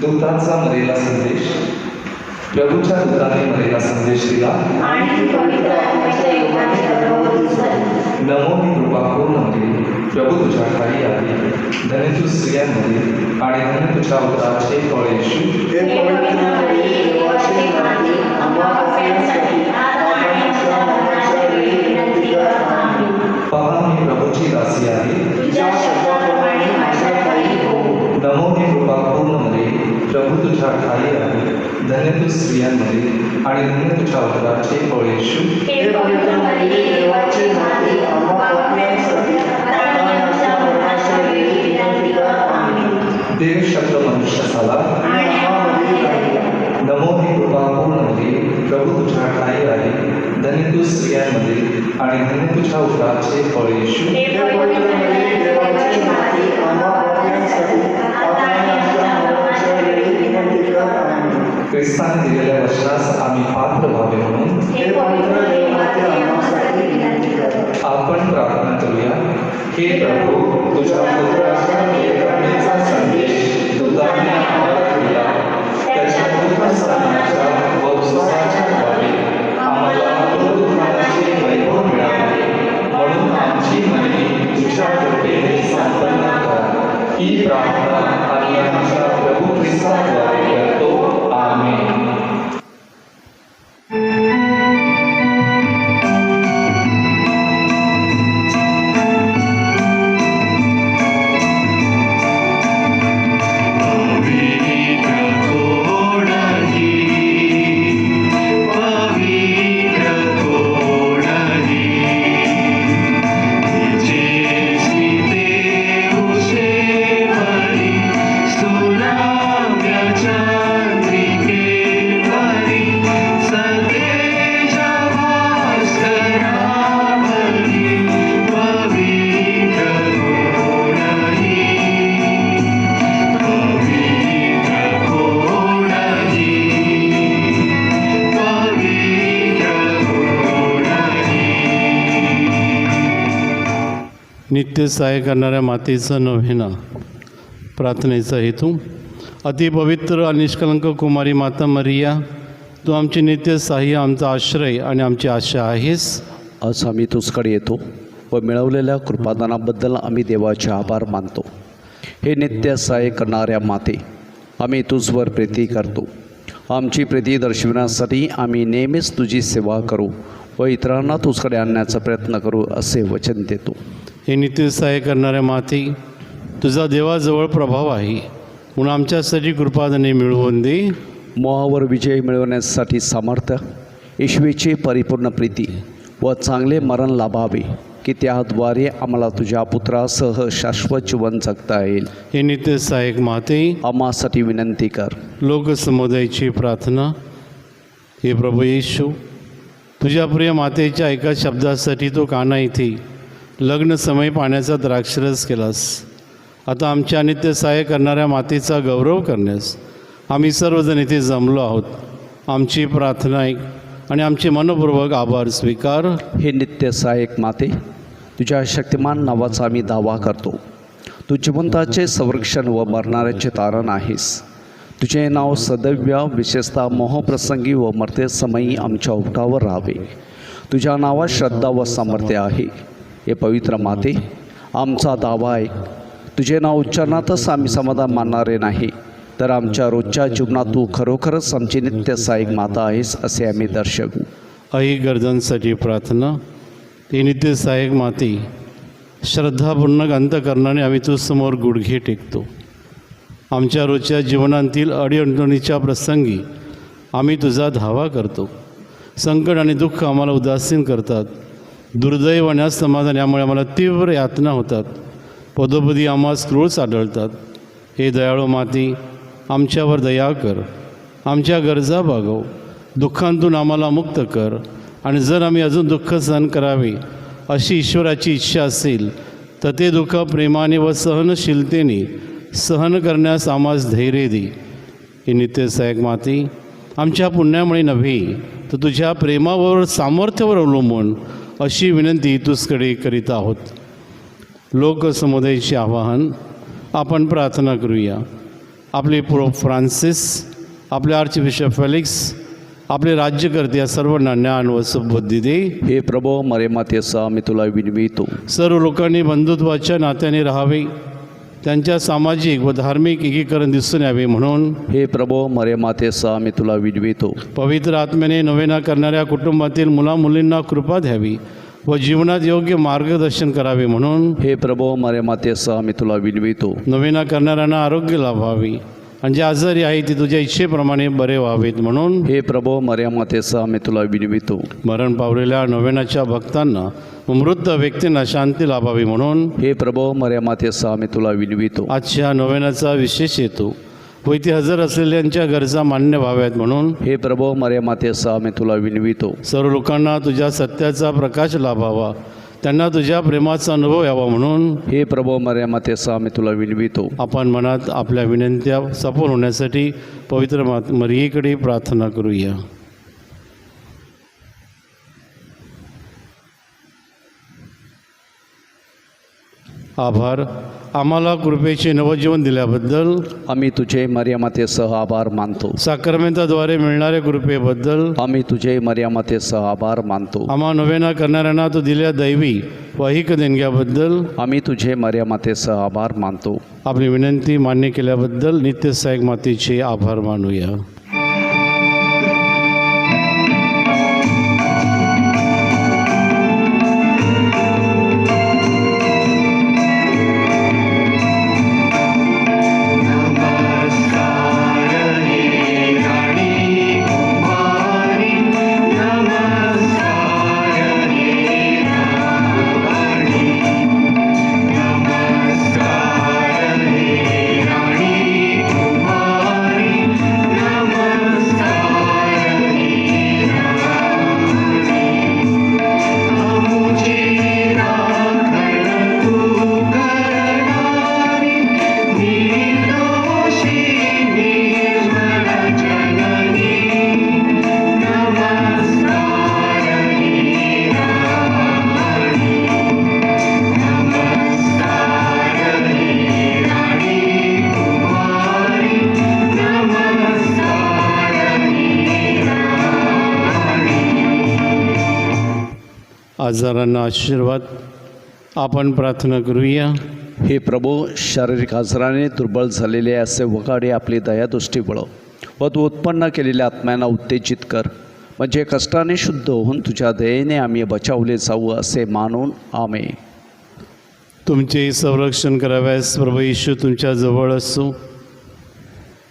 दूतांचा मरेला संदेश. प्रभूच्या दूताने मरेला संदेश दिला आणि पवित्र आत्म्याच्या योगाने गर्भवती झाली. नमो ही कृपा पूर्णमध्ये प्रभू तुझ्या खाली आली. धन्य तू स्त्रियांमध्ये आणि धन्य तुझ्या उदराचे फळ येशू. हे पवित्र मरिये, देवाची माते, आम्हा पाप्यांसाठी आता आणि आमच्या मरणाच्या वेळी विनंती कर. आमेन. पहा मी प्रभूची दासी आहे. तुझ्या शब्दाप्रमाणे माझ्या पायी हो. नमो ही कृपा पूर्णमध्ये प्रभू तुझ्या खाली आली. धन्य तू स्त्रियांमध्ये आणि धन्य तुझ्या उदराचे फळ येशू. हे पवित्र मरिये, देवाची माते, आम्हा पाप्यांसाठी आता आणि आमच्या मरणाच्या वेळी विनंती कर. आमेन. देव शब्द मनुष्य झाला आणि आम्हामध्ये राहिला. नमो ही कृपा पूर्णमध्ये प्रभू तुझ्या खाली आली. धन्य तू स्त्रियांमध्ये आणि धन्य तुझ्या उदराचे फळ येशू. हे पवित्र मरिये, देवाची माते, आम्हा पाप्यांसाठी आता आणि आमच्या मरणाच्या वेळी विनंती कर. आमेन. ख्रिस्ताने दिलेल्या वचनास आम्ही पात्र व्हावे म्हणून हे पवित्र देवमाते, आम्हासाठी विनंती कर. आपण प्रार्थना करूया. हे प्रभू, तुझ्या पुत्राच्या वेदनेचा संदेश दूताने आम्हाला दिला. त्याच्या दुःखस्थानाच्या व सुखाच्या द्वारे आम्हाला दुःखाचे वैभव मिळाले. म्हणून आमची मने तुझ्या कृपेने संपन्न कर. ही प्रार्थना आम्ही आमच्या प्रभू ख्रिस्ताद्वारे करतो. आमेन. नित्य सहाय्य करणाऱ्या मातेचा नव्हेना. प्रार्थनेचा हेतू. अतिपवित्र आणि निष्कलंक कुमारी माता मरिया, तू आमचे नित्य सहाय्य, आमचा आश्रय आणि आमची आशा आहेस. आज आम्ही तुझकडे येतो व मिळवलेल्या कृपादानाबद्दल आम्ही देवाचे आभार मानतो. हे नित्य सहाय्य करणाऱ्या माते, आम्ही तुझवर प्रीती करतो. आमची प्रीती दर्शविण्यासाठी आम्ही नेहमीच तुझी सेवा करू व इतरांना तुझकडे आणण्याचा प्रयत्न करू असे वचन देतो. हे नित्य सहाय्य करणाऱ्या माते, तुझा देवाजवळ प्रभाव आहे म्हणून आमच्यासाठी कृपादाने मिळवून दे. मोहावर विजय मिळवण्यासाठी सामर्थ्य, ईश्वरीची परिपूर्ण प्रीती व चांगले मरण लाभावे की त्याद्वारे आम्हाला तुझ्या पुत्रासह शाश्वत जीवन जगता येईल. हे नित्य सहाय्यक माते, आम्हासाठी विनंती कर. लोकसमुदायाची प्रार्थना. हे प्रभू येशू, तुझ्या प्रिय मातेच्या एका शब्दासाठी तो काना येथे लग्न समय पाण्याचा द्राक्षरस केलास. आता आमच्या नित्य सहाय्य करणाऱ्या मातेचा गौरव करण्यास आम्ही सर्वजण इथे जमलो आहोत. आमची प्रार्थना ऐक आणि आमचे मनपूर्वक आभार स्वीकार. हे नित्य सहाय्यक माते, तुझ्या शक्तिमान नावाचा आम्ही दावा करतो. तू जिवंताचे संरक्षण व मरणाऱ्याचे तारण आहेस. तुझे नाव सदैव विशेषतः मोहप्रसंगी व मर्त्यसमयी आमच्या ओठावर राहावे. तुझ्या नावात श्रद्धा व सामर्थ्य आहे. हे पवित्र माते, आमचा दावा आहे. तुझे नाव उच्चारणातच आम्ही समाधान मानणारे नाही, तर आमच्या रोजच्या जीवनात तू खरोखरच आमची नित्य सहाय्यक माता आहेस असे आम्ही दर्शवू. आई गरजांसाठी प्रार्थना. हे नित्य सहाय्यक माते, श्रद्धापूर्ण अंतकरणाने आम्ही तुझसमोर गुडघे टेकतो. आमच्या रोजच्या जीवनातील अडीअडचणीच्या प्रसंगी आम्ही तुझा धावा करतो. संकट आणि दुःख आम्हाला उदासीन करतात. दुर्दैव आणि असमाधान यामुळे आम्हाला तीव्र यातना होतात. पदोपदी आम्हास क्रूर आढळतात. हे दयाळू माती, आमच्यावर दया कर. आमच्या गरजा भागव. दुःखांतून आम्हाला मुक्त कर. आणि जर आम्ही अजून दुःख सहन करावे अशी ईश्वराची इच्छा असेल तर ते दुःख प्रेमाने व सहनशीलतेने सहन करण्यास आम्हास धैर्य दे. ही नित्य सहाय्यक माती, आमच्या पुण्यामुळे नव्हे तर तुझ्या प्रेमावर सामर्थ्यावर अवलंबून अशी विनंती तुझकडे करीत आहोत. लोकसमुदायाचे आवाहन. आपण प्रार्थना करूया. आपले पोप फ्रान्सिस, आपले आर्चबिशप फेलिक्स, आपले राज्यकर्ते या सर्वांना ज्ञान व सुबुद्धी दे. हे प्रभो मरेमातेचा आम्ही तुला विनवितो. सर्व लोकांनी बंधुत्वाच्या नात्याने राहावे, त्यांच्या सामाजिक व धार्मिक एकीकरण दिसून यावे म्हणून हे प्रभो मरेमातेचा आम्ही तुला विनवितो. पवित्र आत्म्याने नवेना करणाऱ्या कुटुंबातील मुलामुलींना कृपा द्यावी व जीवनात योग्य मार्गदर्शन करावे म्हणून हे प्रभो मरेमातेचा आम्ही तुला विनवितो. नवेना करणाऱ्यांना आरोग्य लाभावे आणि जे आजारी आहे ते तुझ्या इच्छेप्रमाणे बरे व्हावेत म्हणून हे प्रभो मरेमातेचा आम्ही तुला विनवितो. मरण पावलेल्या नवेनाच्या भक्तांना व मृत व्यक्तींना शांती लाभावी म्हणून हे प्रभो मरेमातेचा आम्ही तुला विनवितो. आजच्या नवेनाचा विशेष हेतू व इथे हजर असलेल्यांच्या गरजा मान्य व्हाव्यात म्हणून हे प्रभो मरेमातेचा आम्ही तुला विनवितो. सर्व लोकांना तुझ्या सत्याचा प्रकाश लाभावा, त्यांना तुझ्या प्रेमाचा अनुभव यावा म्हणून हे प्रभो मरेमातेचा आम्ही तुला विनवितो. आपण मनात आपल्या विनंत्या सफल होण्यासाठी पवित्र मरियेकडे प्रार्थना करूया. आभार. आम्हाला कृपेचे नवजीवन दिल्याबद्दल, आम्ही तुझे मरियमातेसह आभार मानतो. साक्रमेंताद्वारे मिळणाऱ्या कृपेबद्दल, आम्ही तुझे मरियमातेसह आभार मानतो. आम्हा नवेना करणाऱ्यांना तू दिल्या दैवी वाहिक देणग्याबद्दल, आम्ही तुझे मरियमातेसह आभार मानतो. आपली विनंती मान्य केल्याबद्दल नित्य सहायक मातेचे आभार मानूया. आजारांना आशीर्वाद. आपण प्रार्थना करूया. हे प्रभू, शारीरिक आजाराने दुर्बल झालेले असे वगाडे आपली दयादृष्टी वळ व तू उत्पन्न केलेल्या आत्म्यांना उत्तेजित कर, म्हणजे कष्टाने शुद्ध होऊन तुझ्या दयेने आम्ही बचावले जाऊ असे मानून. आमेन. तुमचे संरक्षण कराव्यास प्रभू येशू तुमच्या जवळ असो,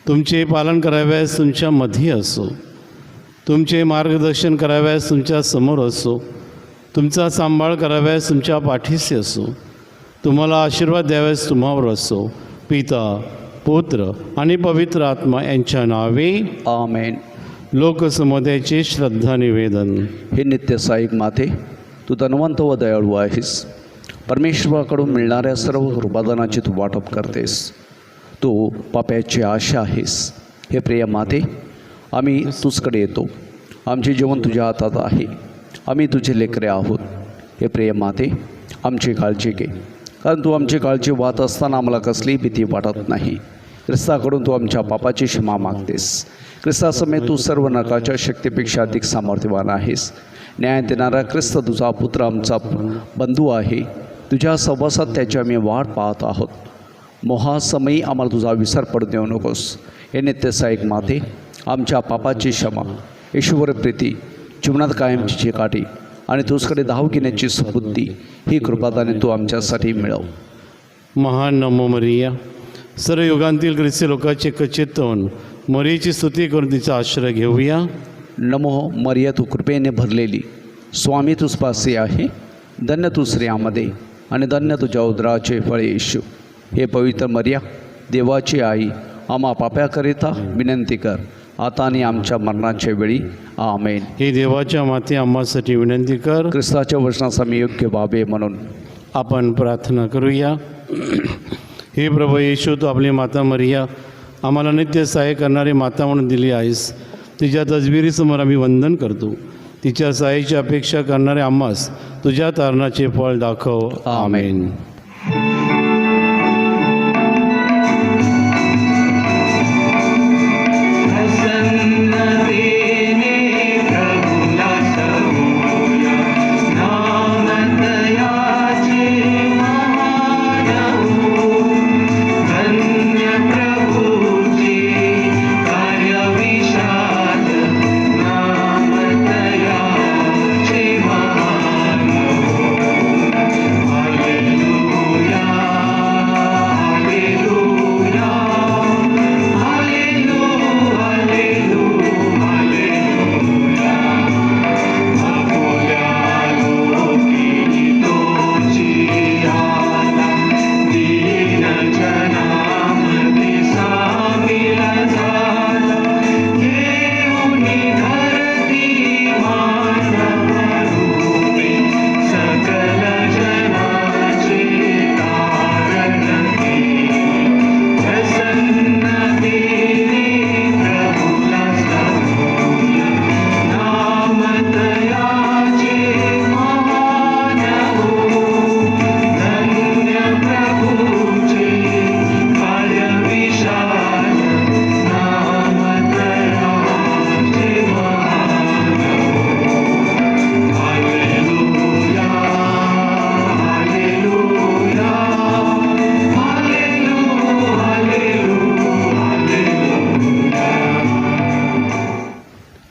तुमचे पालन कराव्यास तुमच्या मध्ये असो, तुमचे मार्गदर्शन कराव्यास तुमच्या समोर असो, तुमचा सांभाळ कराव्यास तुमच्या पाठीशी असो, तुम्हाला आशीर्वाद द्याव्यास तुम्हावर असो, पिता, पुत्र आणि पवित्र आत्मा यांच्या नावे. आमेन. लोकसमुदायाचे श्रद्धा निवेदन. हे नित्य सहायक माते, तू धनवंत व दयाळू आहेस. परमेश्वराकडून मिळणाऱ्या सर्व कृपादानाची तू वाटप करतेस. तू पाप्याची आशा आहेस. हे प्रिय माते, आम्ही तुझकडे येतो. आमचे जीवन तुझ्या हातात आहे. आम्ही तुझे लेकरे आहोत. हे प्रिय माते, आमची काळजी घे, कारण तू आमची काळजी वाहत असताना आम्हाला कसलीही भीती वाटत नाही. ख्रिस्ताकडून तू आमच्या पापाची क्षमा मागतेस. ख्रिस्तासमयेत तू सर्व नरकाच्या शक्तीपेक्षा अधिक सामर्थ्यवान आहेस. न्याय देणारा ख्रिस्त तुझा पुत्र आमचा बंधू आहे. तुझ्या सहवासात त्याची आम्ही वाट पाहत आहोत. मोहासमयी आम्हाला तुझा विसर पडू देऊ नकोस. हे नित्य सहायक माते, आमच्या पापाची क्षमा, ईश्वर प्रीती, जीवनात कायमची चिकाटी आणि तुझकडे धाव घेण्याची सुबुद्धी ही कृपादाने तू आमच्यासाठी मिळव. महान नमो मरिया, सर्व युगांतील ख्रिस्ती लोकांचे कचित होऊन मरियेची स्तुती करून तिचा आश्रय घेऊया. नमो मरिया, तू कृपेने भरलेली, स्वामी तुझपाशी आहे. धन्य तू स्त्रियांमध्ये आणि धन्य तुझ्या उदराचे फळे येशू. हे पवित्र मरिया, देवाची आई, आम्हा पाप्याकरिता विनंती कर, आता आणि आमच्या मरणाच्या वेळी. आमेन. हे देवाच्या माते, आम्हासाठी विनंती कर. ख्रिस्ताच्या वचनाचा मी योग्य व्हावे म्हणून. आपण प्रार्थना करूया. हे प्रभू येशू, तू आपली माता मरिया आम्हाला नित्य सहाय्य करणारी माता म्हणून दिली आहेस. तिच्या तसबिरीसमोर आम्ही वंदन करतो. तिच्या सहाय्याची अपेक्षा करणारे आम्हास तुझ्या तारणाचे फळ दाखव. आमेन.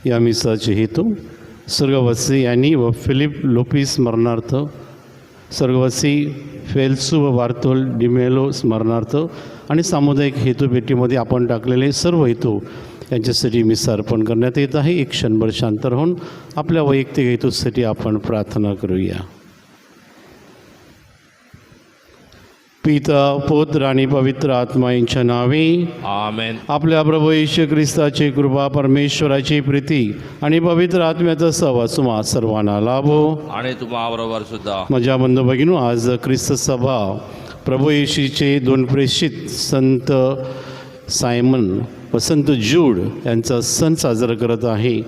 या मिसाचे हेतू स्वर्गवासी ॲनी व फिलिप लोपिस स्मरणार्थ, स्वर्गवासी फेल्सू व वार्तोल डिमेलो स्मरणार्थ आणि सामुदायिक हेतूपेटीमध्ये आपण टाकलेले सर्व हेतू यांच्यासाठी मिसा अर्पण करण्यात येत आहे. एक क्षणभर शांत राहून आपल्या वैयक्तिक हेतूसाठी आपण प्रार्थना करूया. पिता, पुत्र आणि पवित्र आत्मा यांच्या नावे आमेन. आपल्या प्रभू येशू ख्रिस्ताची कृपा, परमेश्वराची प्रीती आणि पवित्र आत्म्याचा सहवास तुम्हा सर्वांना लाभो. आणि तुम्हाबरोबर सुद्धा. माझ्या बंधू भगिनो, आज ख्रिस्त सभा प्रभू येशूचे 2 प्रेषित संत सायमन व संत जूड यांचा सण साजरा करत आहे.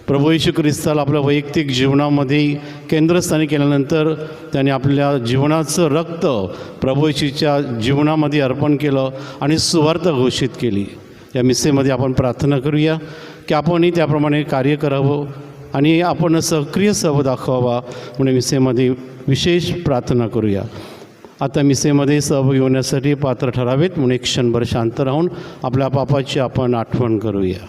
प्रभू येशू ख्रिस्ताला आपल्या वैयक्तिक जीवनामध्ये केंद्रस्थानी केल्यानंतर त्याने आपल्या जीवनाचं रक्त प्रभू येशूच्या जीवनामध्ये अर्पण केलं आणि सुवार्थ घोषित केली. या मिसेमध्ये आपण प्रार्थना करूया की आपणही त्याप्रमाणे कार्य करावं आणि आपण सक्रिय सहभाग दाखवावा म्हणून मिसेमध्ये विशेष प्रार्थना करूया. आता मिसेमध्ये सहभागी होण्यासाठी पात्र ठरावेत म्हणून एक क्षणभर शांत राहून आपल्या पापाची आपण आठवण करूया.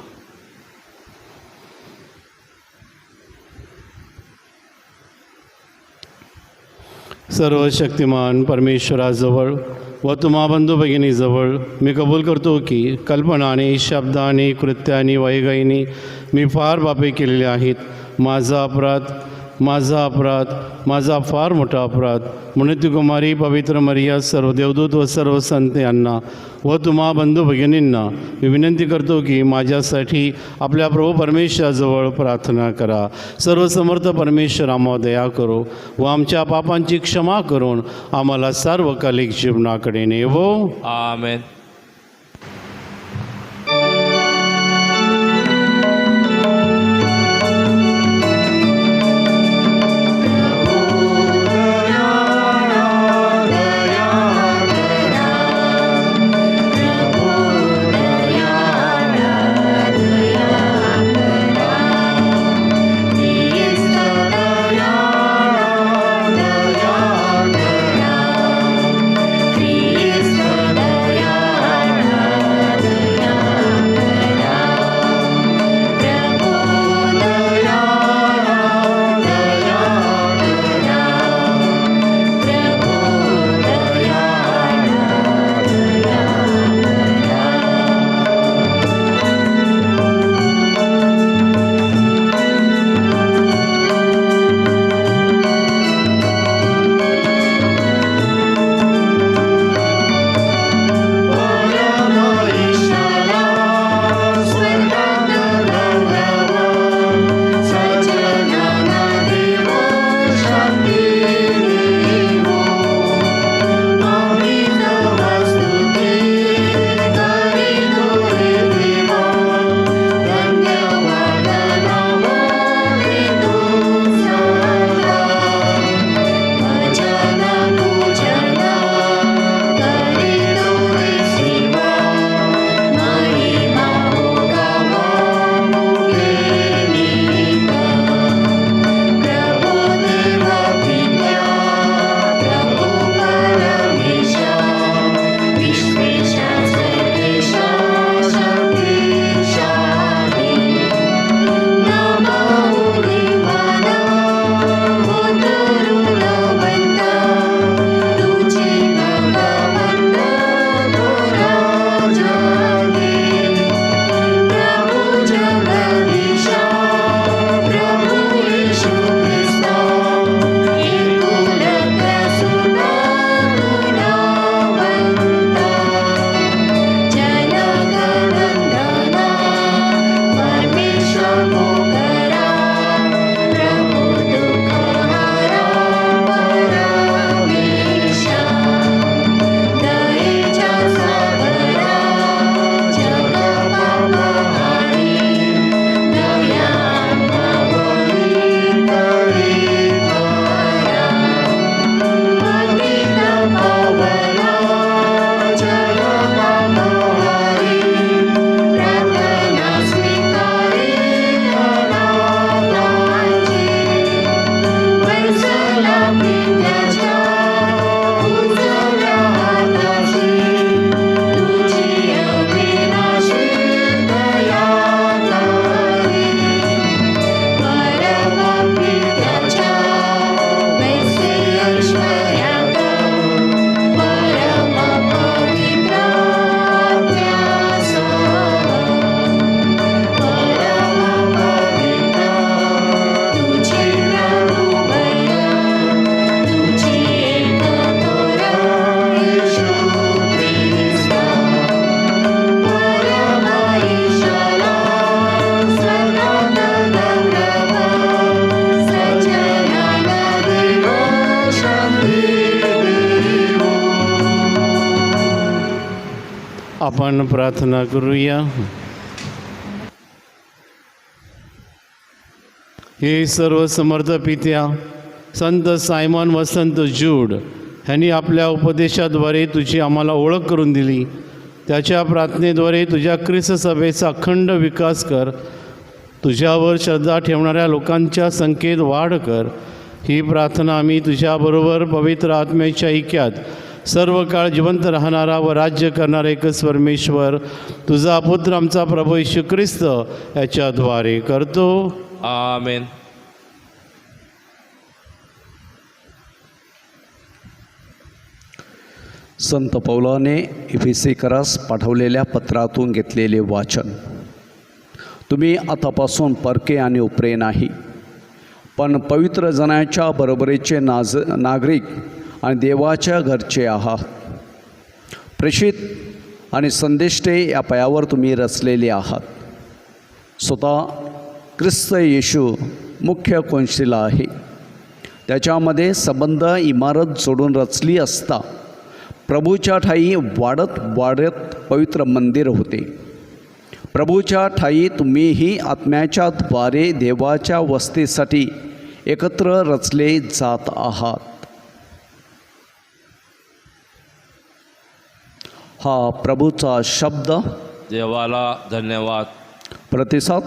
सर्व शक्तिमान परमेश्वराजवळ व तुम्हा बंधू भगिनीजवळ मी कबूल करतो की कल्पनाने, शब्दाने, कृत्याने, वैगाईने मी फार पापे केलेले आहेत. माझा अपराध, माझा फार मोठा अपराध. म्हणून ती कुमारी पवित्र मरिया, सर्व देवदूत व सर्व संत यांना व तुम्हा बंधू भगिनींना मी विनंती करतो की माझ्यासाठी आपल्या प्रभू परमेश्वराजवळ प्रार्थना करा. सर्व समर्थ परमेश्वर आम्हाला दया करो व आमच्या पापांची क्षमा करून आम्हाला सार्वकालिक जीवनाकडे नेवो. आमेन. Daya आपण प्रार्थना करूया. हे सर्व समर्थ पित्या, संत सायमन व संत जूड ह्यांनी आपल्या उपदेशाद्वारे तुझी आम्हाला ओळख करून दिली. त्याच्या प्रार्थनेद्वारे तुझ्या ख्रिस्त सभेचा अखंड विकास कर. तुझ्यावर श्रद्धा ठेवणाऱ्या लोकांच्या संख्येत वाढ कर. ही प्रार्थना आम्ही तुझ्याबरोबर पवित्र आत्म्याच्या ऐक्यात सर्व काळ जिवंत राहणारा व राज्य करणारा एकच परमेश्वर तुझा पुत्र आमचा प्रभू येशू ख्रिस्त याच्याद्वारे करतो. आमेन. संत पौलाने इफिसीकरास पाठवलेल्या पत्रातून घेतलेले वाचन. तुम्ही आतापासून परके आणि उपरे नाही, पण पवित्र जनाच्या बरोबरीचे नागरिक आणि देवाच्या घरचे आहात. प्रेषित आणि संदेष्टे या पायावर तुम्ही रचलेले आहात. स्वतः ख्रिस्त येशू मुख्य कोनशिला आहे. त्याच्यामध्ये संबंध इमारत जोडून रचली असता प्रभूच्या ठाई वाढत वाढत पवित्र मंदिर होते. प्रभूच्या ठाई तुम्हीही आत्म्याच्या द्वारे देवाच्या वस्तीसाठी एकत्र रचले जात आहात. हा प्रभूचा शब्द. देवाला धन्यवाद. प्रतिसाद.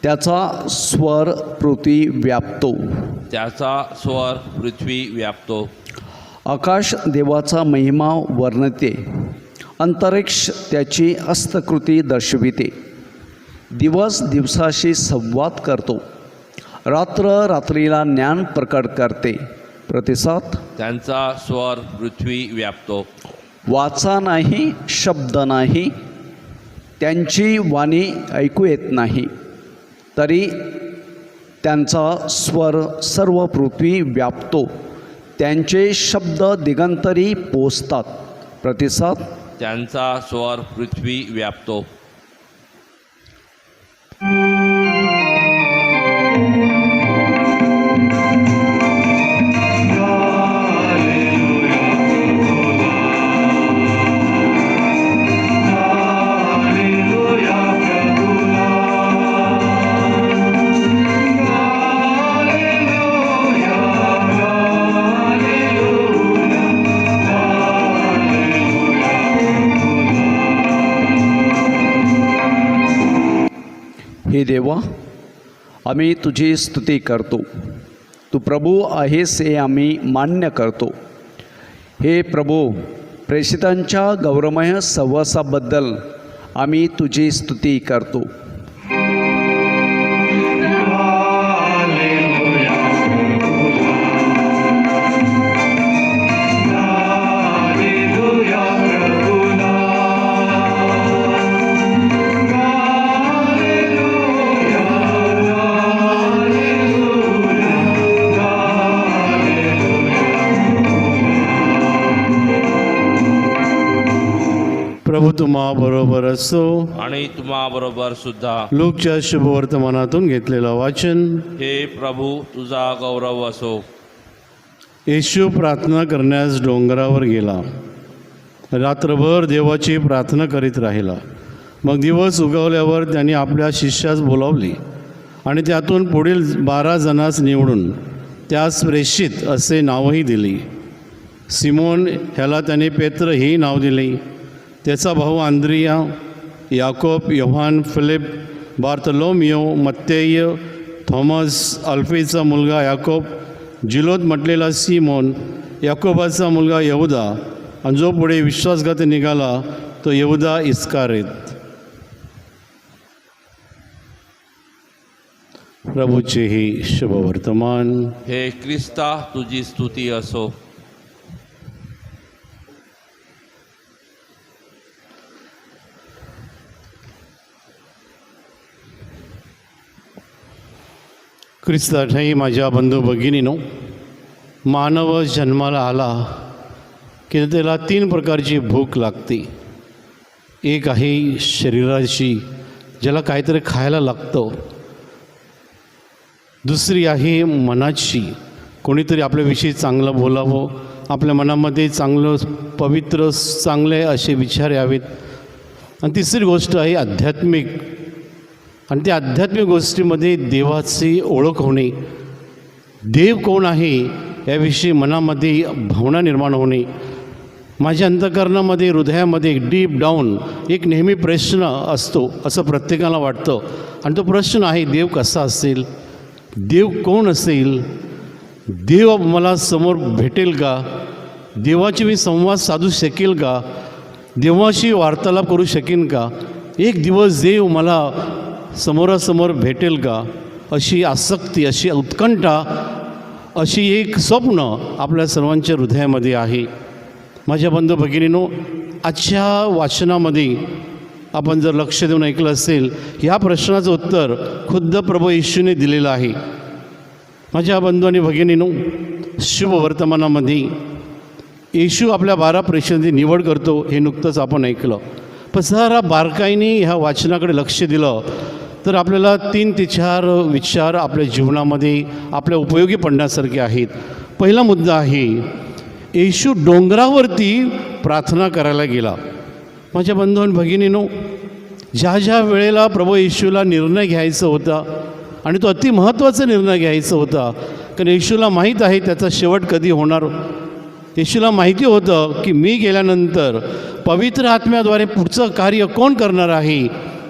त्याचा स्वर पृथ्वी व्यापतो. त्याचा स्वर पृथ्वी व्यापतो. आकाश देवाचा महिमा वर्णते. अंतरिक्ष त्याची हस्तकृती दर्शविते. दिवस दिवसाशी संवाद करतो. रात्र रात्रीला ज्ञान प्रकट करते. प्रतिसाद. त्यांचा स्वर पृथ्वी व्यापतो. वाचा नाही, शब्द नाही, त्यांची वाणी ऐकू येत नाही, तरी त्यांचा स्वर सर्व पृथ्वी व्यापतो. त्यांचे शब्द दिगंतरी पोचतात. प्रतिसाद. त्यांचा स्वर पृथ्वी व्यापतो. हे देवा, आम्ही तुझी स्तुती करतो. तू प्रभू आहेस हे आम्ही मान्य करतो. हे प्रभू, प्रेषितांच्या गौरवमय सहवासाबद्दल आम्ही तुझी स्तुती करतो. प्रभू तुम्हा बरोबर असो. आणि तुम्हा बरोबर सुद्धा. लूकच्या शुभवर्तमानातून घेतलेलं वाचन. हे प्रभू तुझा गौरव असो. येशू प्रार्थना करण्यास डोंगरावर गेला. रात्रभर देवाची प्रार्थना करीत राहिला. मग दिवस उगवल्यावर त्यांनी आपल्या शिष्यास बोलावले आणि त्यातून पुढील 12 जणांस निवडून त्यास प्रेषित असे नावही दिले. सिमोन ह्याला त्याने पेत्र हे नाव दिले. त्याचा भाऊ आंद्रिया, याकोब, योहान, फिलिप, बार्थलोमियो, मत्तेय, थॉमस, अल्फीचा मुलगा याकोब, जिलोत म्हटलेला सिमोन, याकोबाचा मुलगा यहुदा, आणि जो पुढे विश्वासघाती निघाला तो यहुदा इस्कारित. प्रभूचे हे शुभवर्तमान. हे ख्रिस्ता तुझी स्तुती असो. ख्रिस्ताठाई माझ्या बंधू भगिनीनो, मानव जन्माला आला की त्याला 3 प्रकारची भूक लागते. एक आहे शरीराची, ज्याला काहीतरी खायला लागतं. दुसरी आहे मनाची, कोणीतरी आपल्याविषयी चांगलं बोलावं, आपल्या मनामध्ये चांगलं पवित्र चांगले असे विचार यावेत. आणि तिसरी गोष्ट आहे आध्यात्मिक, आणि त्या आध्यात्मिक गोष्टीमध्ये देवाची ओळख होणे, देव कोण आहे याविषयी मनामध्ये भावना निर्माण होणे. माझ्या अंतःकरणामध्ये, हृदयामध्ये एक डीप डाऊन एक नेहमी प्रश्न असतो, असं प्रत्येकाला वाटतं. आणि तो प्रश्न आहे, देव कसा असेल, देव कोण असेल, देव मला समोर भेटेल का, देवाची मी संवाद साधू शकेल का, देवाशी वार्तालाप करू शकेन का, एक दिवस देव मला समोरासमोर भेटेल का, अशी आसक्ती, अशी उत्कंठा, अशी एक स्वप्न आपल्या सर्वांच्या हृदयामध्ये आहे. माझ्या बंधू भगिनींनो, आजच्या वाचनामध्ये आपण जर लक्ष देऊन ऐकलं असेल, ह्या प्रश्नाचं उत्तर खुद्द प्रभू येशूने दिलेलं आहे. माझ्या बंधू आणि भगिनींनो, शुभ वर्तमानामध्ये येशू आपल्या 12 प्रेषणांची निवड करतो हे नुकतंच आपण ऐकलं. पण जरा बारकाईने ह्या वाचनाकडे लक्ष दिलं तर आपल्याला 3 ते 4 विचार आपल्या जीवनामध्ये आपल्या उपयोगी पडण्यासारखे आहेत. पहिला मुद्दा आहे, येशू डोंगरावरती प्रार्थना करायला गेला. माझ्या बंधू आणि भगिनींनो, ज्या ज्या वेळेला प्रभू येशूला निर्णय घ्यायचा होता, आणि तो अति महत्त्वाचा निर्णय घ्यायचा होता, कारण येशूला माहीत आहे त्याचा शेवट कधी होणार. येशूला माहिती होतं की मी गेल्यानंतर पवित्र आत्म्याद्वारे पुढचं कार्य कोण करणार आहे,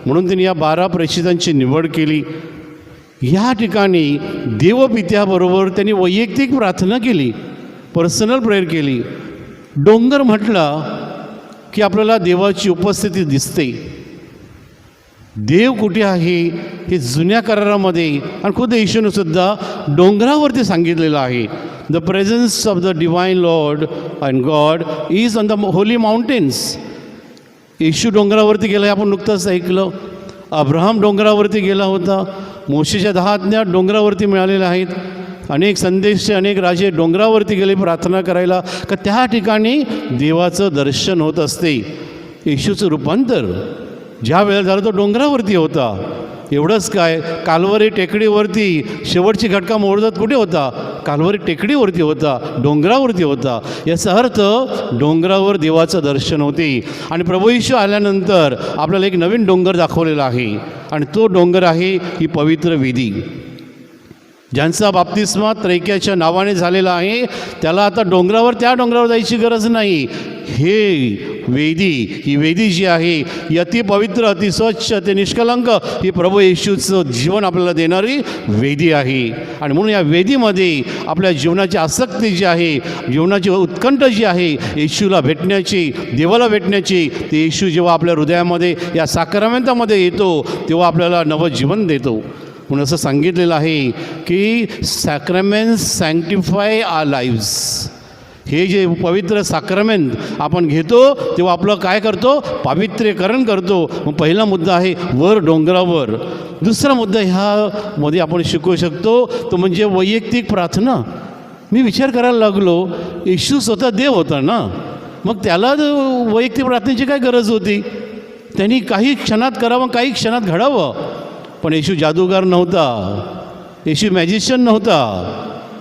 म्हणून त्यांनी या 12 प्रेषितांची निवड केली. या ठिकाणी देवपित्याबरोबर त्यांनी वैयक्तिक प्रार्थना केली, पर्सनल प्रेयर केली. डोंगर म्हटला की आपल्याला देवाची उपस्थिती दिसते. देव कुठे आहे हे जुन्या करारामध्ये आणि खुद येशूनेसुद्धा डोंगरावरती सांगितलेलं आहे. The presence of the divine lord and God is on the holy mountains. येशू डोंगरावरती गेला, आपण नुकतंच ऐकलं. अब्राहम डोंगरावरती गेला होता. मोशेच्या 10 आज्ञा डोंगरावरती मिळालेल्या आहेत. अनेक संदेश, अनेक राजे डोंगरावरती गेले प्रार्थना करायला, का त्या ठिकाणी देवाचं दर्शन होत असते. येशूचं रूपांतर ज्या वेळेला झालं तो डोंगरावरती होता. एवढंच काय, काल्वरी टेकडीवरती शेवटची घटका मोडदात कुठे होता? काल्वरी टेकडीवरती होता, डोंगरावरती होता. याचा अर्थ डोंगरावर देवाचं दर्शन होते. आणि प्रभू येशू आल्यानंतर आपल्याला एक नवीन डोंगर दाखवलेला आहे, आणि तो डोंगर आहे ही पवित्र वेदी. ज्यांचा बाप्तिस्मा त्रैक्याच्या नावाने झालेला आहे त्याला आता त्या डोंगरावर जायची गरज नाही. हे वेदी, ही वेदी जी आहे ही अति पवित्र, अति स्वच्छ, ते निष्कलंक, ही प्रभू येशूचं जीवन आपल्याला देणारी वेदी आहे. आणि म्हणून या वेदीमध्ये आपल्या जीवनाची आसक्ती जी आहे, जीवनाची उत्कंठ जी आहे येशूला भेटण्याची, देवाला भेटण्याची, ते येशू जेव्हा आपल्या हृदयामध्ये या साक्रमेंतामध्ये येतो तेव्हा आपल्याला नवं जीवन देतो. म्हणून असं सांगितलेलं आहे की सॅक्रमेंट्स सँक्टिफाय आवर लाईव्स. हे जे पवित्र साक्रमेंट आपण घेतो तेव्हा आपलं काय करतो? पावित्र्यकरण करतो. मग पहिला मुद्दा आहे वर डोंगरावर. दुसरा मुद्दा ह्यामध्ये आपण शिकू शकतो तो म्हणजे वैयक्तिक प्रार्थना. मी विचार करायला लागलो, येशू स्वतः देव होता ना, मग त्याला वैयक्तिक प्रार्थनेची काय गरज होती? त्यांनी काही क्षणात करावं, काही क्षणात घडावं. पण येशू जादूगार नव्हता, येशू मॅजिशियन नव्हता.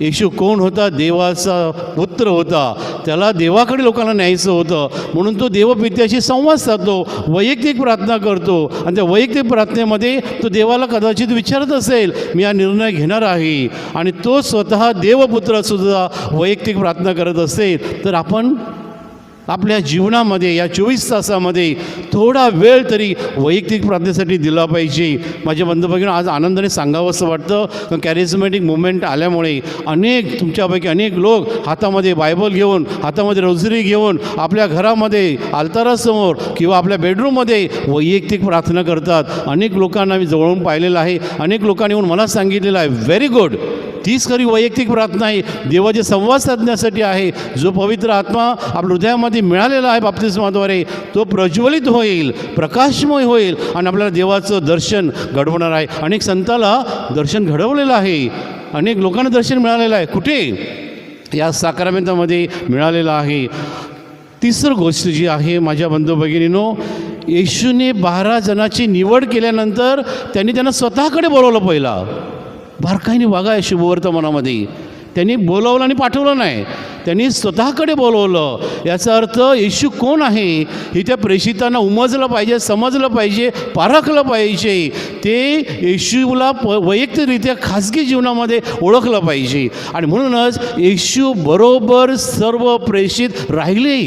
येशू कोण होता? देवाचा पुत्र होता. त्याला देवाकडे लोकांना न्यायचं होतं, म्हणून तो देवपित्याशी संवाद साधतो, वैयक्तिक प्रार्थना करतो. आणि त्या वैयक्तिक प्रार्थनेमध्ये तो देवाला कदाचित विचारत असेल, मी हा निर्णय घेणार आहे. आणि तो स्वतः देवपुत्रसुद्धा वैयक्तिक प्रार्थना करत असेल, तर आपण आपल्या जीवनामध्ये या 24 तासामध्ये थोडा वेळ तरी वैयक्तिक प्रार्थनेसाठी दिला पाहिजे. माझ्या बंधू-भगिनी, आज आनंदाने सांगावं असं वाटतं, कॅरिझमॅटिक मुवमेंट आल्यामुळे तुमच्यापैकी अनेक लोक हातामध्ये बायबल घेऊन, हातामध्ये रोझरी घेऊन आपल्या घरामध्ये आल्तारासमोर किंवा आपल्या बेडरूममध्ये वैयक्तिक प्रार्थना करतात. अनेक लोकांना मी जवळून पाहिलेलं आहे. अनेक लोकांनी येऊन मला सांगितलेलं आहे, व्हेरी गुड, तीच खरी वैयक्तिक प्रार्थना आहे, देवाचे संवाद साधण्यासाठी आहे. जो पवित्र आत्मा आपल्या हृदयामध्ये मिळालेला आहे बाप्तिस्माद्वारे, तो प्रज्वलित होईल, प्रकाशमय होईल आणि आपल्याला देवाचं दर्शन घडवणार आहे. अनेक संताला दर्शन घडवलेलं आहे, अनेक लोकांना दर्शन मिळालेलं आहे. कुठे? या साक्रामेंतामध्ये मिळालेलं आहे. तिसरी गोष्ट जी आहे माझ्या बंधू भगिनींनो, येशूने 12 जणांची निवड केल्यानंतर त्यांनी त्यांना स्वतःकडे बोलवलं. पहिला बारकाईने वागा या शुभवर्तमानामध्ये. त्यांनी बोलवलं आणि पाठवलं नाही, त्यांनी स्वतःकडे बोलवलं. याचा अर्थ येशू कोण आहे हे त्या प्रेषितांना उमजलं पाहिजे, समजलं पाहिजे, पारखलं पाहिजे. ते येशूला वैयक्तिकरित्या खाजगी जीवनामध्ये ओळखलं पाहिजे. आणि म्हणूनच येशू बरोबर सर्व प्रेषित राहिले.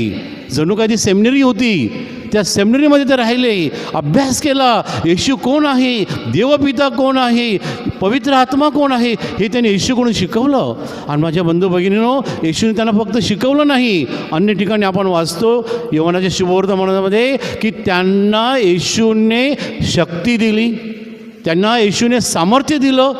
जणू काही ती सेमिनरी होती, त्या सेमिनरीमध्ये ते राहिले, अभ्यास केला. येशू कोण आहे, देवपिता कोण आहे, पवित्र आत्मा कोण आहे हे त्यांनी येशूकडून शिकवलं. आणि माझ्या बंधू भगिनींनो, येशूने त्यांना फक्त शिकवलं नाही. अन्य ठिकाणी आपण वाचतो योहानाच्या शुभवर्तमानामध्ये की त्यांना येशूने शक्ती दिली, त्यांना येशूने सामर्थ्य दिलं.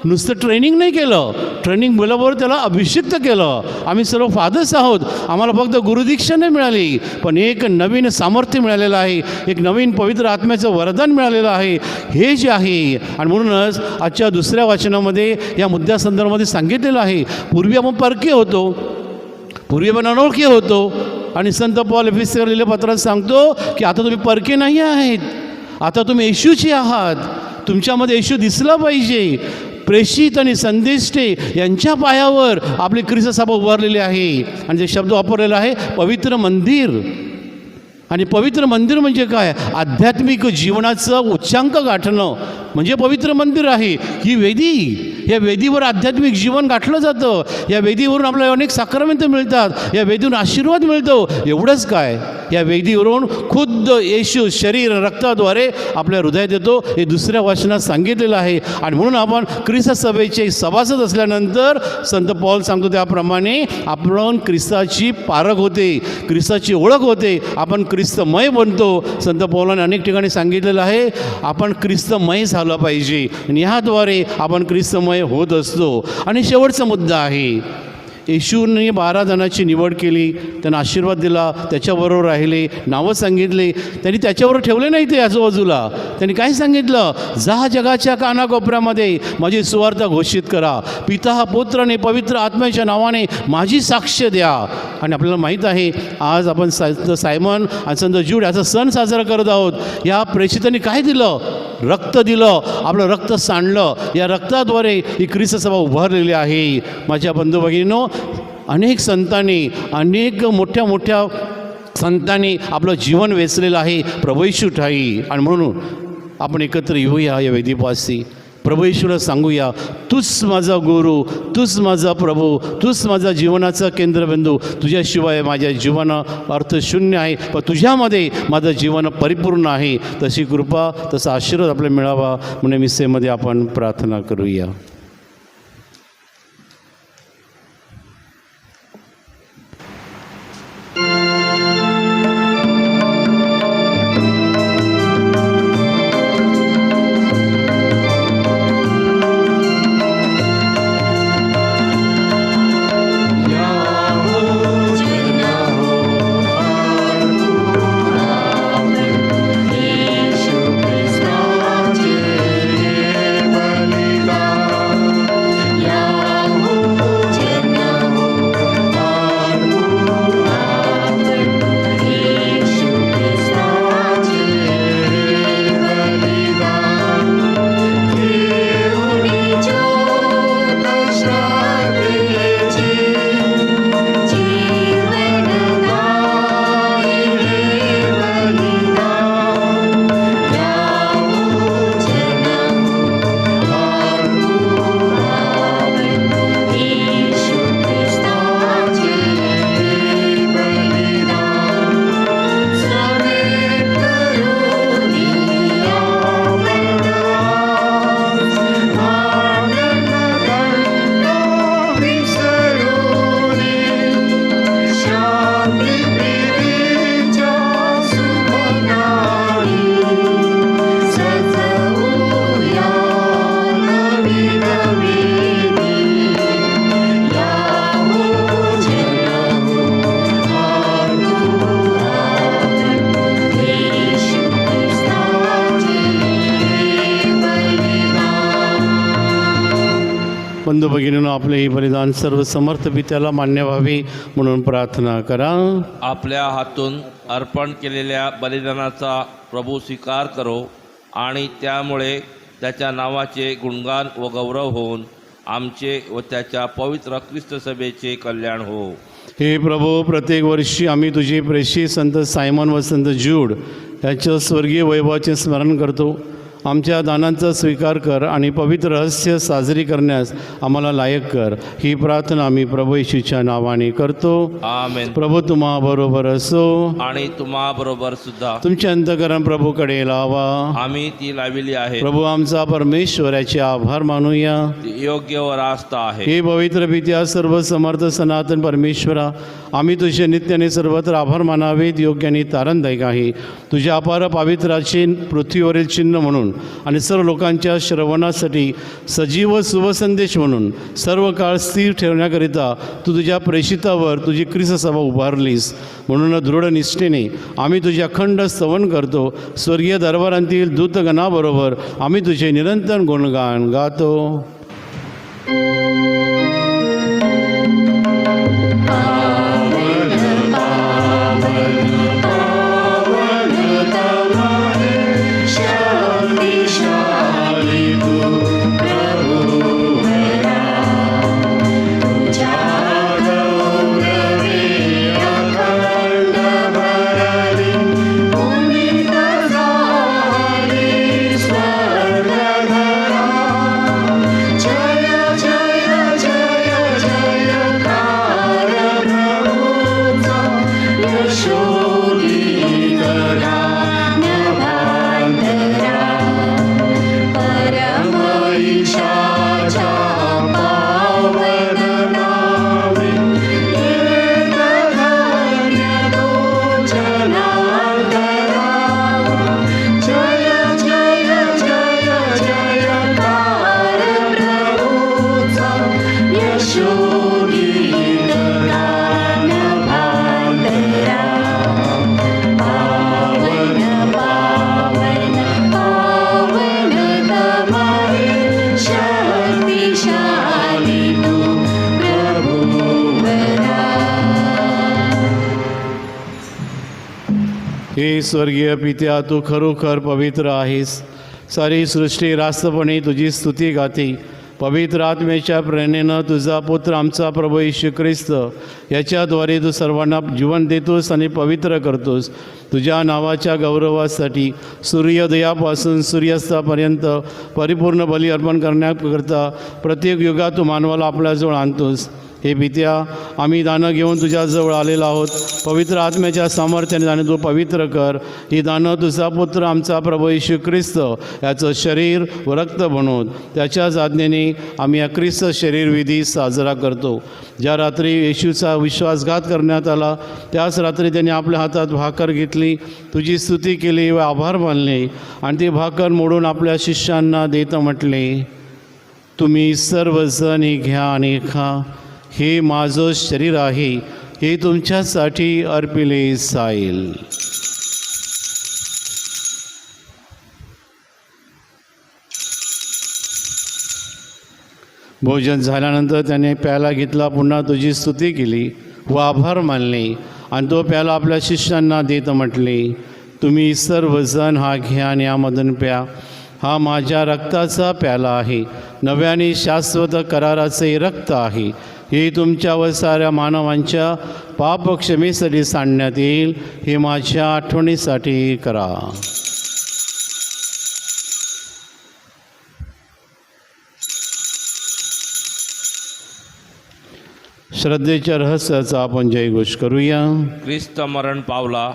नुसतं ट्रेनिंग नाही केलं, ट्रेनिंग बरोबर त्याला अभिषिक्त केलं. आम्ही सर्व फादर्स आहोत, आम्हाला फक्त गुरुदीक्षा नाही मिळाली, पण एक नवीन सामर्थ्य मिळालेलं आहे, एक नवीन पवित्र आत्म्याचं वरदान मिळालेलं आहे. हे जे आहे, आणि म्हणूनच आजच्या दुसऱ्या वाचनामध्ये या मुद्द्यासंदर्भामध्ये सांगितलेलं आहे. पूर्वी आपण परके होतो, पूर्वी आपण अनोळखी होतो, आणि संत पौल एफेसकर लिहिलेल्या पत्रात सांगतो की आता तुम्ही परके नाही आहेत, आता तुम्ही येशूचे आहात. तुमच्यामध्ये येशू दिसला पाहिजे. प्रेषित आणि संदेष्टे यांच्या पायावर आपली ख्रिस्त सभा उभारलेली आहे. आणि जे शब्द वापरलेला आहे पवित्र मंदिर. आणि पवित्र मंदिर म्हणजे काय? आध्यात्मिक जीवनाचं उच्चांक गाठणं म्हणजे पवित्र मंदिर आहे. ही वेदी, या वेदीवर आध्यात्मिक जीवन गाठलं जातं. या वेदीवरून आपल्याला अनेक साक्रमेंट मिळतात, या वेदीवरून आशीर्वाद मिळतो. एवढंच काय, या वेदीवरून खुद्द येशू शरीर रक्ताद्वारे आपल्या हृदयात येतो. हे दुसऱ्या वाचनात सांगितलेलं आहे. आणि म्हणून आपण ख्रिस्त सभेचे सभासद असल्यानंतर संत पौल सांगतो त्याप्रमाणे आपण ख्रिस्ताची पारख होते, ख्रिस्ताची ओळख होते, आपण ख्रिस्तमय बनतो. संत पौलाने अनेक ठिकाणी सांगितलेलं आहे आपण ख्रिस्तमय झालं पाहिजे, आणि ह्याद्वारे आपण ख्रिस्तमय होत असतो. आणि शेवटचा मुद्दा आहे, येशूने 12 जणांची निवड केली, त्यांना आशीर्वाद दिला, त्याच्याबरोबर राहिले, नावं सांगितले. त्यांनी त्याच्याबरोबर ठेवले नाही ते आजूबाजूला. त्यांनी काय सांगितलं? जा जगाच्या कानाकोपऱ्यामध्ये माझी सुवार्ता घोषित करा, पिता पुत्राने पवित्र आत्म्याच्या नावाने माझी साक्ष द्या. आणि आपल्याला माहीत आहे आज आपण सायमन आणि संत ज्यूड याचा सण साजरा करत आहोत. या प्रेषितांनी काय दिलं? रक्त दिलं, आपलं रक्त सांडलं. या रक्ताद्वारे ही ख्रिस्त सभा उभारलेली आहे. माझ्या बंधू भगिनींनो, अनेक संतांनी, अनेक मोठ्या मोठ्या संतांनी आपलं जीवन वेचलेलं आहे प्रभू येशू ठाई. आणि म्हणून आपण एकत्र येऊया या वेदीपाशी, प्रभू येशूला सांगूया, तूच माझा गुरु, तूच माझा प्रभू, तूच माझा जीवनाचा केंद्रबिंदू. तुझ्याशिवाय माझ्या जीवन अर्थशून्य आहे, पण तुझ्यामध्ये माझं जीवन परिपूर्ण आहे. तशी कृपा, तसा आशीर्वाद आपल्याला मिळावा म्हणून मिसेमध्ये आपण प्रार्थना करूया. बंधू भगिनींनो, आपले हे बलिदान सर्व समर्थ पित्याला मान्य व्हावे म्हणून प्रार्थना करा. आपल्या हातून अर्पण केलेल्या बलिदानाचा प्रभू स्वीकार करो आणि त्यामुळे त्याच्या नावाचे गुणगान व गौरव होऊन आमचे व त्याच्या पवित्र ख्रिस्त सभेचे कल्याण हो. हे प्रभू, प्रत्येक वर्षी आम्ही तुझे प्रेषित संत सायमन व संत ज्यूड यांच्या स्वर्गीय वैभवाचे स्मरण करतो. आमच्या दानांचा स्वीकार कर आणि पवित्र रहस्य साजरी करण्यास आम्हाला लायक कर. ही प्रार्थना आम्ही प्रभू येशूच्या नावाने करतो. आमेन. प्रभू तुम्हा बरोबर असो. आणि तुम्हा बरोबर सुद्धा. तुमचे अंतःकरण प्रभूकडे लावा. आम्ही ती लाविली आहे. प्रभू आमचा परमेश्वराचे आभार मानूया. ती योग्य व रास्त आहे. हे पवित्र पित्या, सर्व समर्थ सनातन परमेश्वरा, आम्ही तुझे नित्य आणि सर्वत्र आभार मानावेत योग्य आणि तारणदायक आहे. तुझ्या अपार पावित्राचे पृथ्वीवरील चिन्ह म्हणून आणि सर्व लोकांच्या श्रवणासाठी सजीव शुभसंदेश म्हणून सर्व काळ स्थिर ठेवण्याकरिता तू तुझ्या प्रेषितावर तुझी ख्रिस्त सभा उभारलीस. म्हणून दृढ निष्ठेने आम्ही तुझे अखंड स्तवन करतो. स्वर्गीय दरबारांतील दूतगणाबरोबर आम्ही तुझे निरंतर गुणगान गातो. हे स्वर्गीय पित्या, तू खरोखर पवित्र आहेस. सारी सृष्टी रास्तपणे तुझी स्तुती गाते. पवित्र आत्म्याच्या प्रेरणेनं तुझा पुत्र आमचा प्रभू येशू ख्रिस्त याच्याद्वारे तू सर्वांना जीवन देतोस आणि पवित्र करतोस. तुझ्या नावाच्या गौरवासाठी सूर्योदयापासून सूर्यास्तापर्यंत परिपूर्ण बली अर्पण करण्याकरता प्रत्येक युगात तू मानवाला आपल्याजवळ आणतोस. हे पित्या, आम्ही दानं घेऊन तुझ्याजवळ आलेलो आहोत. पवित्र आत्म्याच्या सामर्थ्याने दानं तू पवित्र कर. ही दानं तुझा पुत्र आमचा प्रभू येशू ख्रिस्त याचं शरीर व रक्त बनवून त्याच्याच आज्ञेने आम्ही या ख्रिस्त शरीरविधी साजरा करतो. ज्या रात्री येशूचा विश्वासघात करण्यात आला त्याच रात्री त्याने आपल्या हातात भाकर घेतली, तुझी स्तुती केली व आभार मानले आणि ती भाकर मोडून आपल्या शिष्यांना देत म्हटले, तुम्ही सर्वजण ही घ्या आणि खा. हे माझं शरीर आहे, हे तुमच्यासाठी अर्पिले जाईल. भोजन झाल्यानंतर त्याने प्याला घेतला, पुन्हा तुझी स्तुती केली व आभार मानले आणि तो प्याला आपल्या शिष्यांना देत म्हटले, तुम्ही सर्वजण हा घ्या आणि यामधून प्या. हा माझ्या रक्ताचा प्याला आहे, नव्याने शाश्वत कराराचे रक्त आहे. हे तुमच्या व साऱ्या मानवांच्या पापक्षमेसाठी सांडण्यात येईल. हे माझ्या आठवणीसाठी करा. श्रद्धेच्या रहस्याचा आपण जयघोष करूया. ख्रिस्त मरण पावला,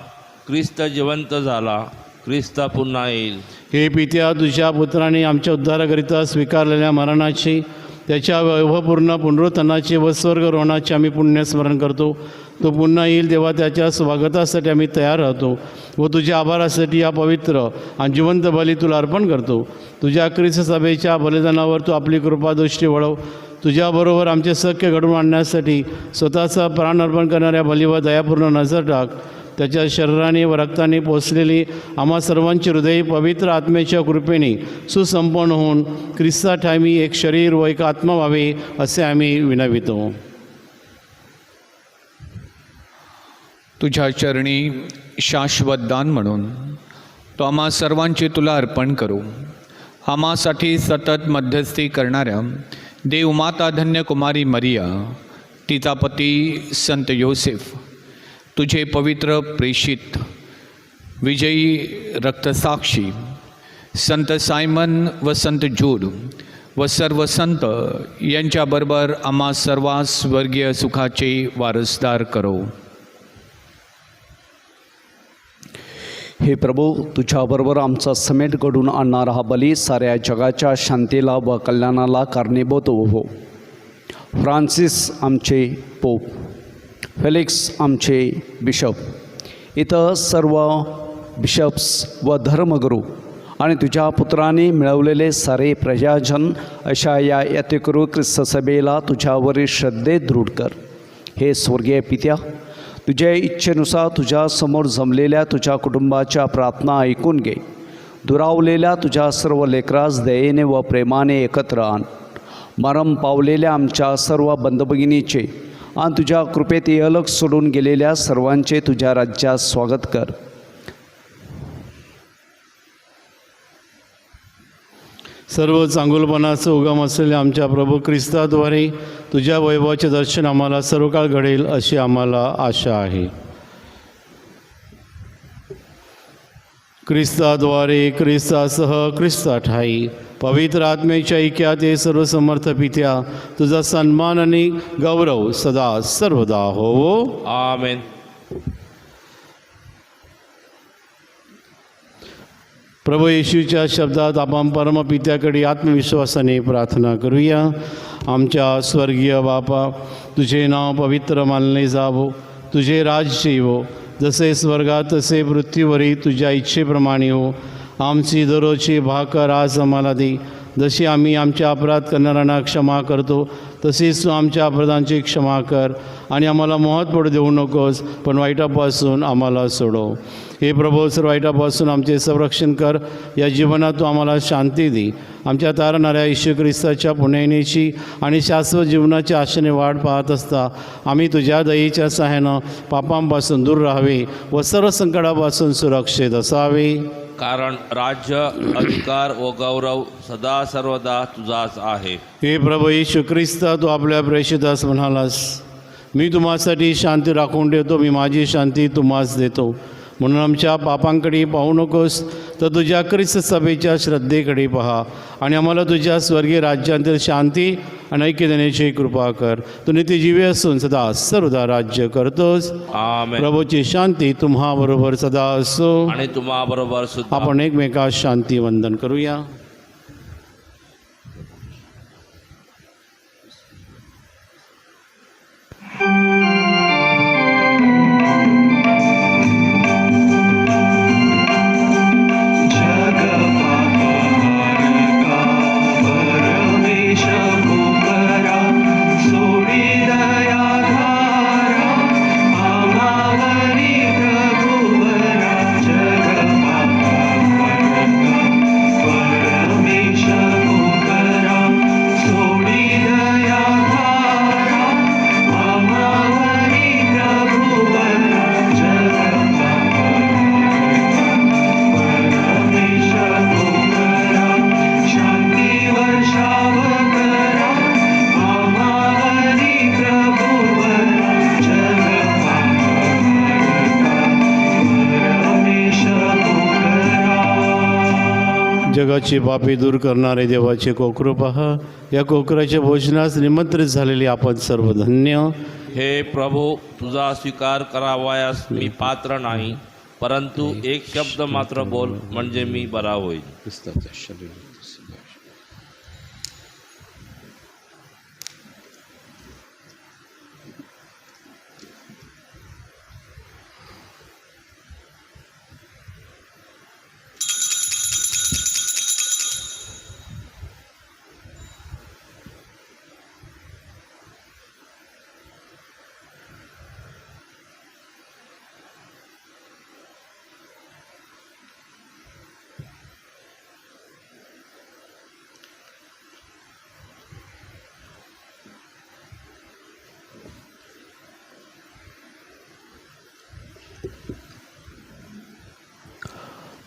ख्रिस्त जिवंत झाला, ख्रिस्त पुन्हा येईल. हे पित्या, तुझ्या पुत्राने आमच्या उद्धाराकरिता स्वीकारलेल्या मरणाची, त्याच्या वैभवपूर्ण पुनरुत्थानाचे व स्वर्गरोहणाचे आम्ही पुण्यस्मरण करतो. तो पुन्हा येईल तेव्हा त्याच्या स्वागतासाठी आम्ही तयार राहतो व तुझ्या आभारासाठी या पवित्र आणि जिवंत बली तुला अर्पण करतो. तुझ्या ख्रिस्त सभेच्या बलिदानावर तू आपली कृपादृष्टी वळव. तुझ्याबरोबर आमचे सख्य घडवून आणण्यासाठी स्वतःचा प्राण अर्पण करणाऱ्या बलीवर दयापूर्ण नजर टाक. त्याच्या शरीराने व रक्ताने पोचलेली आम्हा सर्वांची हृदय पवित्र आत्म्याच्या कृपेने सुसंपन्न होऊन ख्रिस्ताठाई एक शरीर व एक आत्मा व्हावे असे आम्ही विनवितो. तुझ्या चरणी शाश्वत दान म्हणून तो आम्हा सर्वांची तुला अर्पण करू. आम्हासाठी सतत मध्यस्थी करणाऱ्या देवमाता धन्य कुमारी मरिया, तिचा पती संत योसेफ, तुझे पवित्र प्रेषित विजयी रक्तसाक्षी संत सायमन व संत जूड व सर्व संत यांच्याबरोबर आम्हा सर्वांस स्वर्गीय सुखाचे वारसदार करो. हे प्रभू, तुझ्याबरोबर आमचा समेट घडून आणणारा हा बली साऱ्या जगाच्या शांतीला व कल्याणाला कारणीभूत हो. फ्रान्सिस आमचे पोप, फेलिक्स आमचे बिशप, इतर सर्व बिशप्स व धर्मगुरू आणि तुझ्या पुत्राने मिळवलेले सारे प्रजाजन अशा या यतिकुरू ख्रिस्त सभेला तुझ्यावरील श्रद्धे दृढ कर. हे स्वर्गीय पित्या, तुझ्या इच्छेनुसार तुझ्या समोर जमलेल्या तुझ्या कुटुंबाच्या प्रार्थना ऐकून घे. दुरावलेल्या तुझ्या सर्व लेकरास दयेने व प्रेमाने एकत्र आण. मरण पावलेल्या आमच्या सर्व बंधुभगिनीचे आणि तुझ्या कृपेत अलग सोडून गेलेल्या सर्वांचे तुझ्या राज्यात स्वागत कर. सर्व चांगुलपणाचं उगम असलेल्या आमच्या प्रभू ख्रिस्ताद्वारे तुझ्या वैभवाचे दर्शन आम्हाला सर्व काळ घडेल अशी आम्हाला आशा आहे. ख्रिस्ताद्वारे, ख्रिस्तासह, ख्रिस्ता ठाई पवित्र आत्म्याच्या ऐक्यात हे सर्व समर्थ पित्या, तुझा सन्मान आणि गौरव सदा सर्वदा होवो. आमेन. प्रभू येशूच्या शब्दात आपण परमपित्याकडे आत्मविश्वासाने प्रार्थना करूया. आमच्या स्वर्गीय बापा, तुझे नाव पवित्र मानले जावो, तुझे राज्य येवो, जसे स्वर्गात तसे पृथ्वीवरही तुझ्या इच्छेप्रमाणे हो. आमची दररोजची भाकर आज आम्हाला दे, जशी आम्ही आमच्या अपराध करणाऱ्यांना क्षमा करतो तसेच तू आमच्या अपराधांची क्षमा कर. आणि आम्हाला मोहात पडू देऊ नकोस, पण वाईटापासून आम्हाला सोडव. हे प्रभू, सर्व वाईटापासून आमचे संरक्षण कर. या जीवनात तू आम्हाला शांती दे. आमच्या तारणाऱ्या येशू ख्रिस्ताच्या पुण्य येण्याची आणि शाश्वत जीवनाच्या आशेने वाट पाहत असता आम्ही तुझ्या दयेच्या सहाय्यानं पापांपासून दूर राहावे व सर्व संकटापासून सुरक्षित असावे. कारण राज्य, अधिकार व गौरव सदा सर्वदा तुझाच आहे. हे प्रभू येशू ख्रिस्ता, तू आपल्या प्रेषितास म्हणालास, मी तुम्हासाठी शांती राखून ठेवतो, मी माझी शांती तुम्हास देतो. म्हणून आमच्या पापांकडे पाहू नकोस, तर तुझ्या ख्रिस्त सभेच्या श्रद्धेकडे पहा आणि आम्हाला तुझ्या स्वर्गीय राज्यातील शांती आणि ऐक्य देण्याची कृपा कर. तू नित्यजीवी असून सदा सर्वदा राज्य करतोस. आमेन. प्रभूची शांती तुम्हाबरोबर सदा असो. आणि तुम्हाबरोबर सुद्धा. आपण एकमेकास शांती वंदन करूया. जगाची पापे दूर करणारे देवाचे कोकरू पहा. या कोकराच्या भोजनास निमंत्रित झालेले आपण सर्व धन्य. हे प्रभू, तुझा स्वीकार करावयास मी पात्र नाही, परंतु एक शब्द मात्र बोल, म्हणजे मी बरा होईल.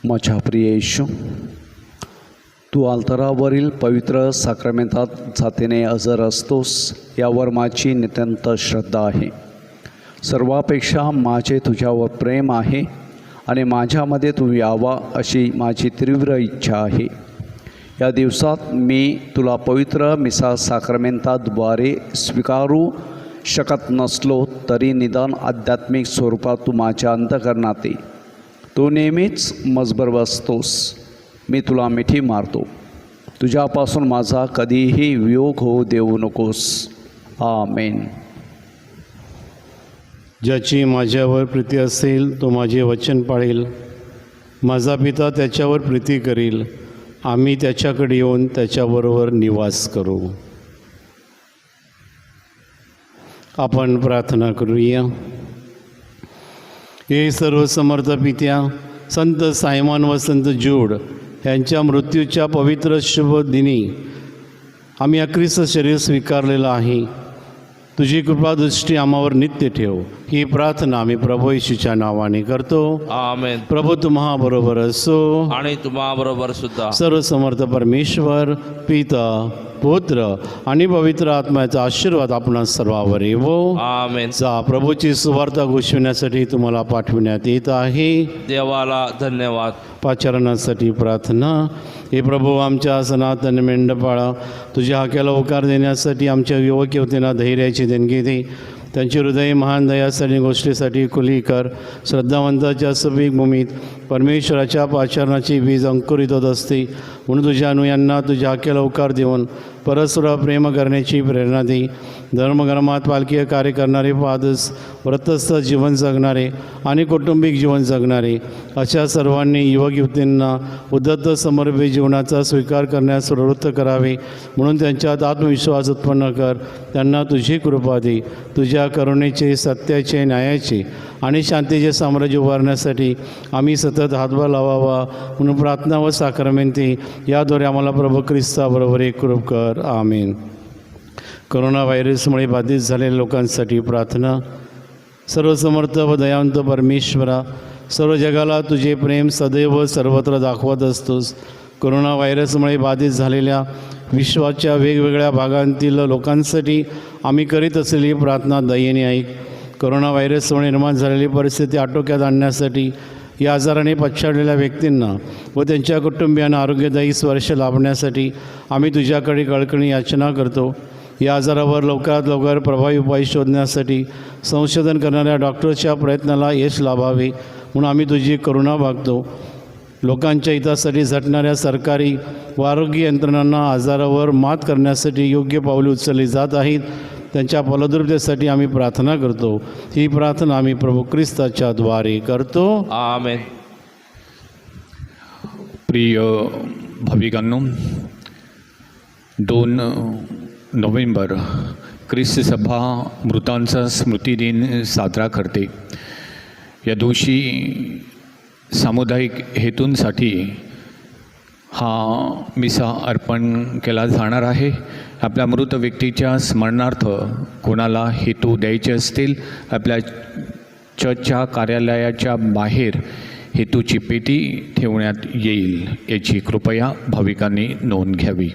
माझ्या प्रिय येशू, तू अल्तारावरील पवित्र साक्रमेंतात जातीने हजर असतोस यावर माझी नितांत श्रद्धा आहे. सर्वापेक्षा माझे तुझ्यावर प्रेम आहे आणि माझ्यामध्ये तू यावा अशी माझी तीव्र इच्छा आहे. या दिवसात मी तुला पवित्र मिसा साक्रमेंताद्वारे स्वीकारू शकत नसलो तरी निदान आध्यात्मिक स्वरूपात तू माझ्या अंतःकरणात ये. तू नेहमीच मजबर बसतोस. मी तुला मिठी मारतो. तुझ्यापासून माझा कधीही वियोग होऊ देऊ नकोस. आमेन. ज्याची माझ्यावर प्रीती असेल तो माझे वचन पाळेल. माझा पिता त्याच्यावर प्रीती करील. आम्ही त्याच्याकडे येऊन त्याच्याबरोबर निवास करू. आपण प्रार्थना करूया. हे सर्व समर्थ पित्या, संत सायमन व संत जूड यांच्या मृत्यूच्या पवित्र शुभ दिनी आम्ही ख्रिस्त शरीर स्वीकारलेलं आहे. तुझी कृपादृष्टी आम्हावर नित्य ठेव. ही प्रार्थना आम्ही प्रभू येशूच्या नावाने करतो. आमेन. प्रभू तुम्हा बरोबर असो. आणि तुम्हाबरोबर सुद्धा. सर्व समर्थ परमेश्वर पिता पुत्र आणि पवित्र आत्म्याचा आशीर्वाद आपणा सर्वांवर येवो. आमेन. जा प्रभूची सुवार्ता घोषविण्यासाठी तुम्हाला पाठविण्यात येत आहे. देवाला धन्यवाद. पाचारणासाठी प्रार्थना. हे प्रभू, आमच्या सनातन मेंढपाळा तुझ्या हाक्याला होकार देण्यासाठी आमच्या युवक युवतींना धैर्याची देणगी दे. त्यांची हृदय महान दयासाठी गोष्टीसाठी खुली कर. श्रद्धावंताच्या सभीक भूमीत परमेश्वराच्या पाचारणाची बीज अंकुरित होत असते. म्हणून तुझ्या अनुयांना तुझ्या हाक्याला होकार देऊन परस्पर प्रेम करण्याची प्रेरणा दे. धर्मकर्मात पालकीय कार्य करणारे फादर्स, व्रतस्थ जीवन जगणारे आणि कौटुंबिक जीवन जगणारे अशा सर्वांनी युवक युवतींना उद्धत समर्पित जीवनाचा स्वीकार करण्यास प्रवृत्त करावे. म्हणून त्यांच्यात आत्मविश्वास उत्पन्न कर. त्यांना तुझी कृपा दे. तुझ्या करुणेचे, सत्याचे, न्यायाचे आणि शांतीचे साम्राज्य उभारण्यासाठी आम्ही सतत हातभार लावावा म्हणून प्रार्थना व साक्रमेंती याद्वारे आम्हाला प्रभू ख्रिस्ताबरोबर एकरूप कर. आमेन. करोना व्हायरसमुळे बाधित झालेल्या लोकांसाठी प्रार्थना. सर्वसमर्थ व दयावंत परमेश्वरा, सर्व जगाला तुझे प्रेम सदैव सर्वत्र दाखवत असतोस. करोना व्हायरसमुळे बाधित झालेल्या विश्वाच्या वेगवेगळ्या भागांतील लोकांसाठी आम्ही करीत असलेली प्रार्थना दयेने ऐक. करोना व्हायरसमुळे निर्माण झालेली परिस्थिती आटोक्यात आणण्यासाठी या आजाराने पछाडलेल्या व्यक्तींना व त्यांच्या कुटुंबियांना आरोग्यदायी स्पर्श लाभण्यासाठी आम्ही तुझ्याकडे कळकळी याचना करतो. या आजारावर लवकरात लवकर प्रभावी उपाय शोधण्यासाठी संशोधन करणाऱ्या डॉक्टरच्या प्रयत्नाला यश लाभावे म्हणून आम्ही तुझी करुणा मागतो. लोकांच्या हितासाठी झटणाऱ्या सरकारी व आरोग्य यंत्रणांना आजारावर मात करण्यासाठी योग्य पावले उचलली जात आहेत. त्यांच्या फलद्रुपतेसाठी आम्ही प्रार्थना करतो. ही प्रार्थना आम्ही प्रभू ख्रिस्ताच्या द्वारे करतो. आमेन. प्रिय भाविकांनो, 2 नोव्हेंबर ख्रिस्त सभा मृतांचा स्मृतिदिन साजरा करते. या दिवशी सामुदायिक हेतूंसाठी हा मिसा अर्पण केला जाणार आहे. आपल्या मृत व्यक्तीच्या स्मरणार्थ कोणाला हेतू द्यायचे असतील, आपल्या चर्चच्या कार्यालयाच्या बाहेर हेतूची पेटी ठेवण्यात येईल याची कृपया भाविकांनी नोंद घ्यावी.